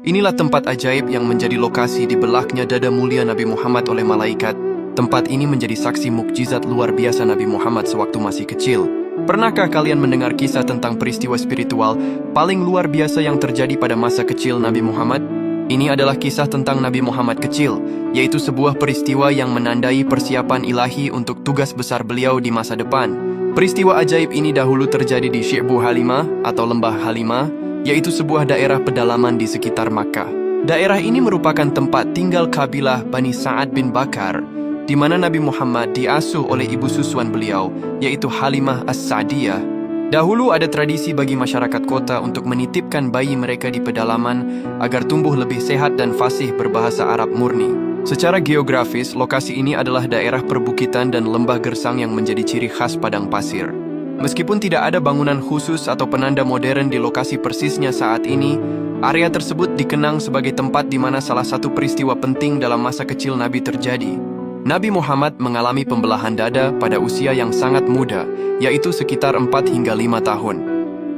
Inilah tempat ajaib yang menjadi lokasi dibelahnya dada mulia Nabi Muhammad oleh malaikat. Tempat ini menjadi saksi mukjizat luar biasa Nabi Muhammad sewaktu masih kecil. Pernahkah kalian mendengar kisah tentang peristiwa spiritual paling luar biasa yang terjadi pada masa kecil Nabi Muhammad? Ini adalah kisah tentang Nabi Muhammad kecil, yaitu sebuah peristiwa yang menandai persiapan ilahi untuk tugas besar beliau di masa depan. Peristiwa ajaib ini dahulu terjadi di Syi'bu Halimah atau Lembah Halimah, yaitu sebuah daerah pedalaman di sekitar Makkah. Daerah ini merupakan tempat tinggal kabilah Bani Sa'ad bin Bakar, di mana Nabi Muhammad diasuh oleh ibu susuan beliau, yaitu Halimah As-Sa'diyah. Dahulu ada tradisi bagi masyarakat kota untuk menitipkan bayi mereka di pedalaman agar tumbuh lebih sehat dan fasih berbahasa Arab murni. Secara geografis, lokasi ini adalah daerah perbukitan dan lembah gersang yang menjadi ciri khas padang pasir. Meskipun tidak ada bangunan khusus atau penanda modern di lokasi persisnya saat ini, area tersebut dikenang sebagai tempat di mana salah satu peristiwa penting dalam masa kecil Nabi terjadi. Nabi Muhammad mengalami pembelahan dada pada usia yang sangat muda, yaitu sekitar 4 hingga 5 tahun.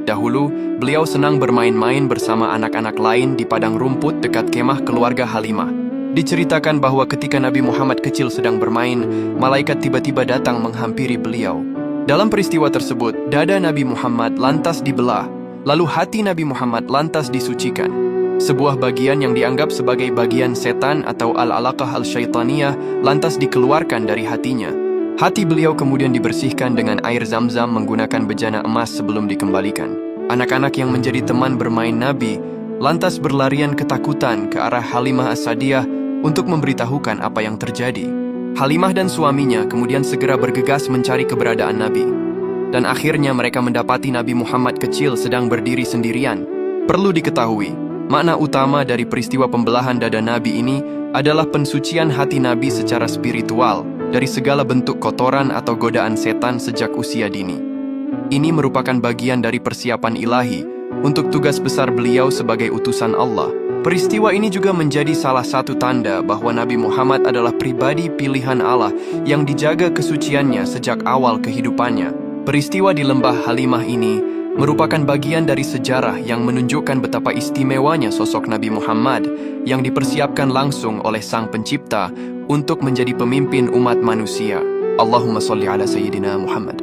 Dahulu, beliau senang bermain-main bersama anak-anak lain di padang rumput dekat kemah keluarga Halimah. Diceritakan bahwa ketika Nabi Muhammad kecil sedang bermain, malaikat tiba-tiba datang menghampiri beliau. Dalam peristiwa tersebut, dada Nabi Muhammad lantas dibelah, lalu hati Nabi Muhammad lantas disucikan. Sebuah bagian yang dianggap sebagai bagian setan atau al-alaqah al-syaitaniyah lantas dikeluarkan dari hatinya. Hati beliau kemudian dibersihkan dengan air zam-zam menggunakan bejana emas sebelum dikembalikan. Anak-anak yang menjadi teman bermain Nabi lantas berlarian ketakutan ke arah Halimah As-Sa'diyah untuk memberitahukan apa yang terjadi. Halimah dan suaminya kemudian segera bergegas mencari keberadaan Nabi. Dan akhirnya mereka mendapati Nabi Muhammad kecil sedang berdiri sendirian. Perlu diketahui, makna utama dari peristiwa pembelahan dada Nabi ini adalah pensucian hati Nabi secara spiritual dari segala bentuk kotoran atau godaan setan sejak usia dini. Ini merupakan bagian dari persiapan ilahi untuk tugas besar beliau sebagai utusan Allah. Peristiwa ini juga menjadi salah satu tanda bahwa Nabi Muhammad adalah pribadi pilihan Allah yang dijaga kesuciannya sejak awal kehidupannya. Peristiwa di Lembah Halimah ini merupakan bagian dari sejarah yang menunjukkan betapa istimewanya sosok Nabi Muhammad yang dipersiapkan langsung oleh Sang Pencipta untuk menjadi pemimpin umat manusia. Allahumma sholli ala Sayyidina Muhammad.